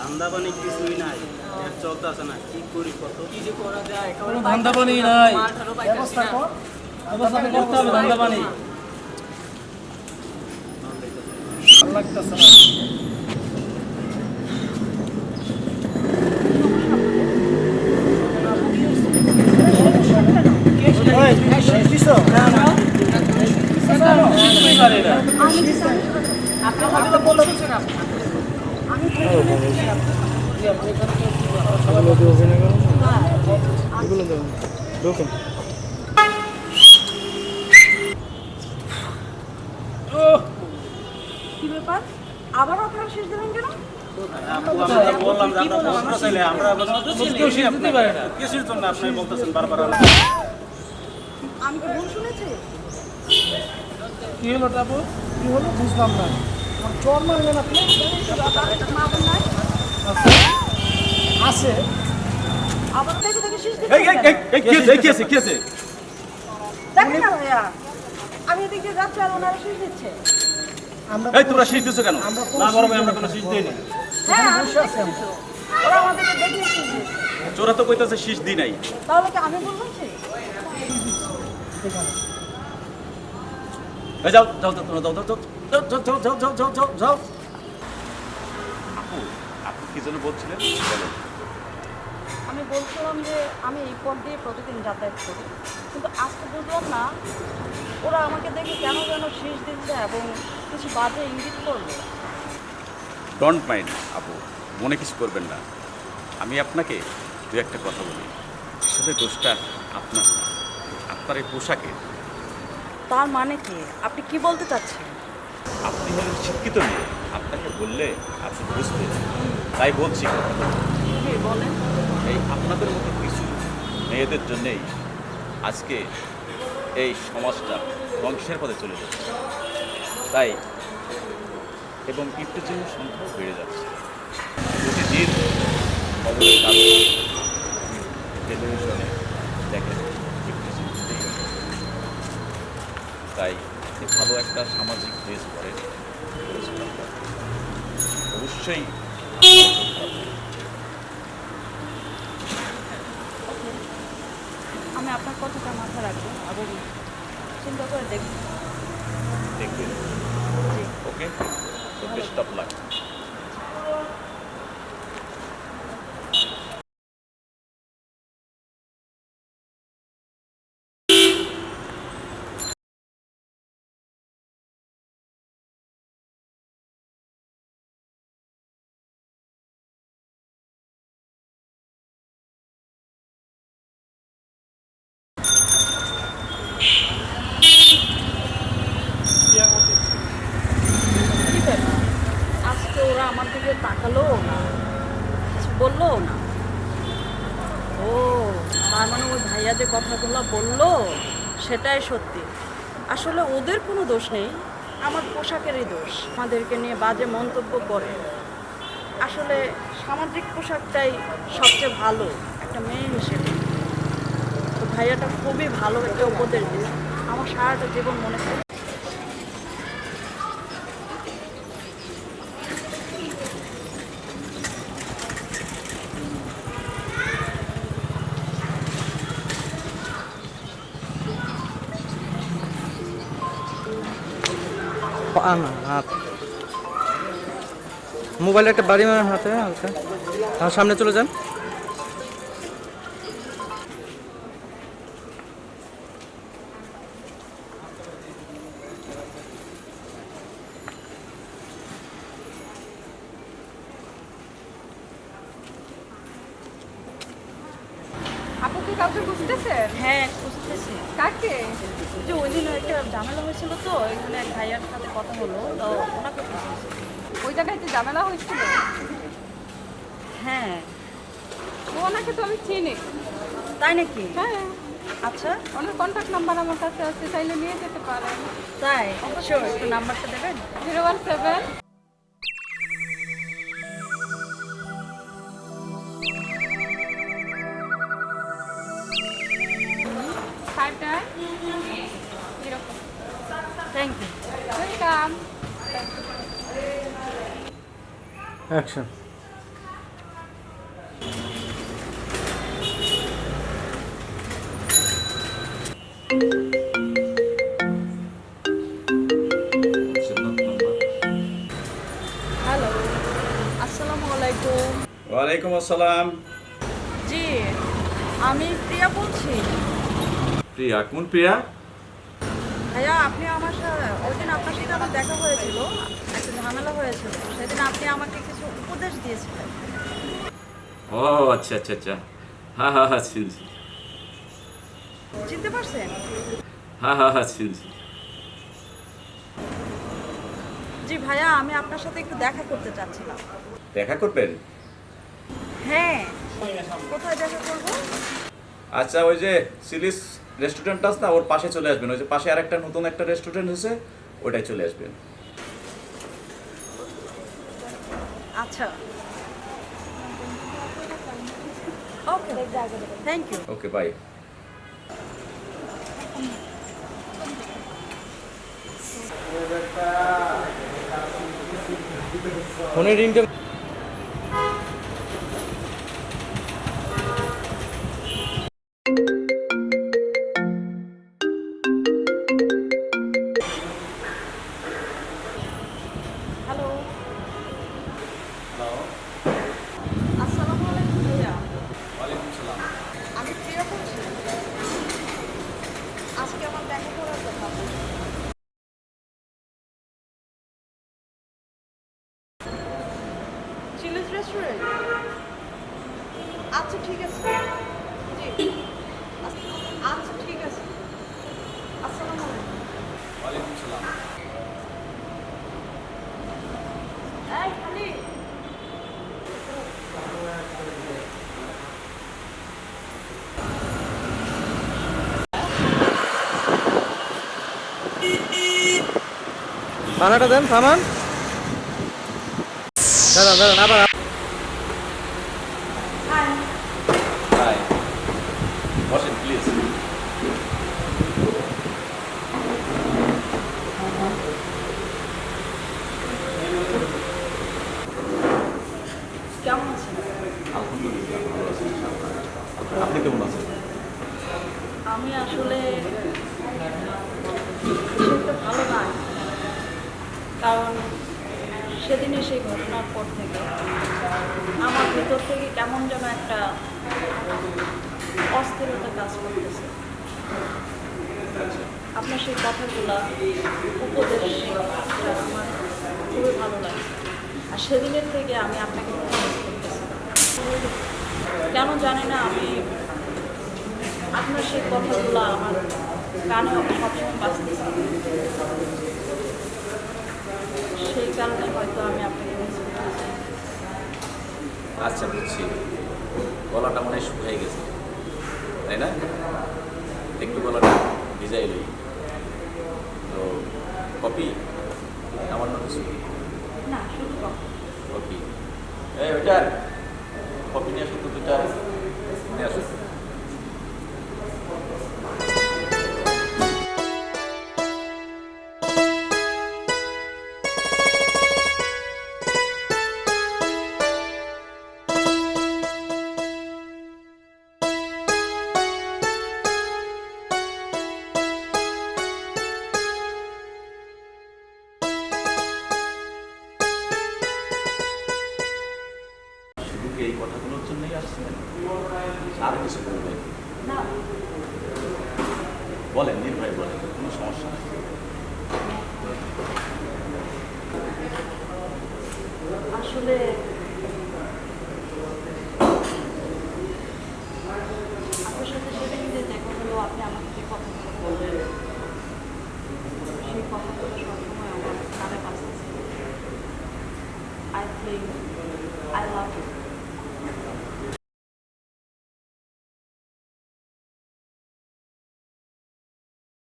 ধান্দা পানি কিছুই নাই, এর চলতেছে না, কি করি কত কি যে করা যায় কোনো ধান্দা পানি নাই, মালটারও পাইতেছি ব্যবস্থা না। কর, ব্যবস্থা তো করতে হবে ধান্দা পানি। ভালো লাগতেছে না। ওই, শীষ দিছো? না, না। শীষই পারে না। আপনার কথা তো বলছেন আপনি। কি ব্যাপার আবার আপনারা শেষ দেবেন কেন? আপু, আমরা তো বললাম যে আমরা বসতে চাইলে আমরা কেউ শীষ দিতে পারে না। কিছুর জন্য আপনি বলতেছেন বারবার। আমি কি ভুল শুনেছি? কি হলো টাপু? কি হলো বুঝলাম না। আমার চর মারলেন আপনি? মা বোন নাই? আছে। আবার থেকে থেকে শেষ এই এই দিবেন এই কি আছে কি আছে কি আছে? দেখেন না ভাইয়া, আমি এদিকে যাচ্ছি আর ওনারা শেষ দিচ্ছে। আমরা এই তোমরা শীষ দিছো কেন? না বড় ভাই, আমরা কোনো শীষ দেইনি। হ্যাঁ আমি বসে আছি দেখছি তো। ওরা আমাদেরকে দেখিয়ে শেষ দিচ্ছে। চোরা তো কইতাছে শীষ দি নাই। তাহলে কি আমি ভুল বলছি? এই যাও যাও যাও তোমরা যাও যাও যাও যাও যাও যাও যাও যাও যাও যাও। আপু, আপনি কি জন্য বলছিলেন? বলেন। আমি বলছিলাম যে আমি এই পথ দিয়ে প্রতিদিন যাতায়াত করি, কিন্তু আজকে বুঝলাম না ওরা আমাকে দেখে কেন যেন শেষ দিচ্ছে এবং কিছু বাজে ইঙ্গিত করলো। ডোন্ট মাইন্ড আপু, মনে কিছু করবেন না। আমি আপনাকে দু একটা কথা বলি। আসলে দোষটা আপনার না, আপনার এই পোশাকে। তার মানে কি? আপনি কি বলতে চাচ্ছেন? আপনি হলেন শিক্ষিত মেয়ে, আপনাকে বললে আপনি বুঝবেন, তাই বলছি। কি বলেন? এই আপনাদের মতো কিছু মেয়েদের জন্যেই আজকে এই সমাজটা ধ্বংসের পথে চলে যাচ্ছে। তাই এবং ইফটিজিংয়ের সংখ্যাও বেড়ে যাচ্ছে। প্রতিদিন খবরের কাগজ, টেলিভিশনে দেখেন ইফটিজিং হতেই আছে। তাই ভালো একটা সামাজিক ড্রেস পরে অবশ্যই আমি আপনার কথাটা মাথায় রাখবো এবং চিন্তা করে দেখব। দেখবেন। ওকে, তো বেস্ট অফ লাক। কি ব্যাপার? আজকে ওরা আমার দিকে তাকালোও না, কিছু বললোও না। ও, তার মানে ওই ভাইয়া যে কথাগুলো বললো সেটাই সত্যি। আসলে ওদের কোনো দোষ নেই, আমার পোশাকেরই দোষ। আমাদেরকে নিয়ে বাজে মন্তব্য করে। আসলে সামাজিক পোশাকটাই সবচেয়ে ভালো একটা মেয়ে হিসেবে। তো ভাইয়াটা খুবই ভালো একটা উপদেশ দিয়েছে, আমার সারাটা জীবন মনে থাকে। মোবাইল একটা বাড়ি মারার হাতে হালকা সামনে চলে যান। আপু কি কাউকে বুঝতেছেন? হ্যাঁ, বুঝতেছি। কাকে? যে ওই দিন একটা ঝামেলা হয়েছিল, তো এখানে এক ভাইয়ার সাথে কথা হলো, তো ওনাকে বুঝতেছি। ওই জায়গায় যে ঝামেলা হয়েছিল হ্যাঁ। ওনাকে তো আমি চিনি। তাই নাকি? হ্যাঁ, আচ্ছা, ওনার কন্ট্যাক্ট নাম্বার আমার কাছে আছে, চাইলে নিয়ে যেতে পারেন। তাই? শিওর, একটু নাম্বারটা দেবেন? 017 59 এরকম। Thank you. Welcome. Action. Hello, আসসালামু আলাইকুম। ওয়ালাইকুম আসসালাম। জি, আমি প্রিয়া বলছি। প্রিয়া? কোন প্রিয়া? ভাইয়া, আপনি আমার সাথে ওই দিন আপনার সাথে আমার দেখা হয়েছিল, একটা ঝামেলা হয়েছিল, সেদিন আপনি আমাকে কিছু উপদেশ দিয়েছিলেন। ও আচ্ছা আচ্ছা আচ্ছা, হ্যাঁ হ্যাঁ হ্যাঁ চিনছি, চিনতে পারছেন? হ্যাঁ হ্যাঁ হ্যাঁ চিনছি। জি ভাইয়া, আমি আপনার সাথে একটু দেখা করতে চাচ্ছিলাম। দেখা করবেন? হ্যাঁ, কোথায় দেখা করবো? আচ্ছা, ওই যে সিলিস রেস্টুরেন্ট আছে না, ওর পাশে চলে আসবেন। ওই যে পাশে আর একটা নতুন একটা রেস্টুরেন্ট হয়েছে, ওটাই চলে আসবেন। আচ্ছা, okay, thank you. Okay, bye. ফোনের রিংটা হ্যালো। আসসালামু আলাইকুম ভাইয়া। ওয়ালাইকুম সালাম। আমি প্রিয়া বলছি। আজকে আমার দেখা করার কথা। Chillies restaurant? আচ্ছা ঠিক আছে। জি, আচ্ছা ঠিক আছে। আসসালামু আলাইকুম। ওয়ালাইকুম সালাম। এই খালি খানাটা দেন, সামান দাঁড়ান দাঁড়ান আবার বাই। বসেন প্লিজ। কেমন আছেন? আলহামদুলিল্লাহ ভালো আছি। আপনি কেমন আছেন? আমি আসলে সেটা ভালো নাই, কারণ সেদিনে সেই ঘটনার পর থেকে আমার ভিতর থেকে কেমন যেন একটা অস্থিরতা কাজ করতেছে। আপনার সেই কথাগুলা, উপদেশটা আমার খুবই ভালো লাগে, আর সেদিনের থেকে আমি আপনাকে মিস করতেছি। কেন জানি না, আমি আপনার সেই কথাগুলো আমার কানে সবসময় বাজতেছে। সেই কারণে হয়তো আমি আপনাকে মিস করতেছি। আচ্ছা, বুঝছি। গলাটা মনে হয় শুকিয়ে গেছে, তাই না? একটু গলাটা ভিজাই লই। তো কপি আমার না কিছু? না, শুধু কথা। কপি? এই ওইটা কপি নিয়ে আসুন তো, দুটা নিয়ে আসুন। শুধু কি এই কথাগুলোর জন্যই আসছেন? আর কিছু বলবেন? না, বলেন, নির্ভয় বলেন, কোনো সমস্যা নেই। আসলে আপনার সাথে সেদিন যে দেখা হলো, আপনি আমাকে যে কথাগুলো বললেন, সেই কথাগুলো সবসময় আমার কানে বাজতেছে। I think I love you.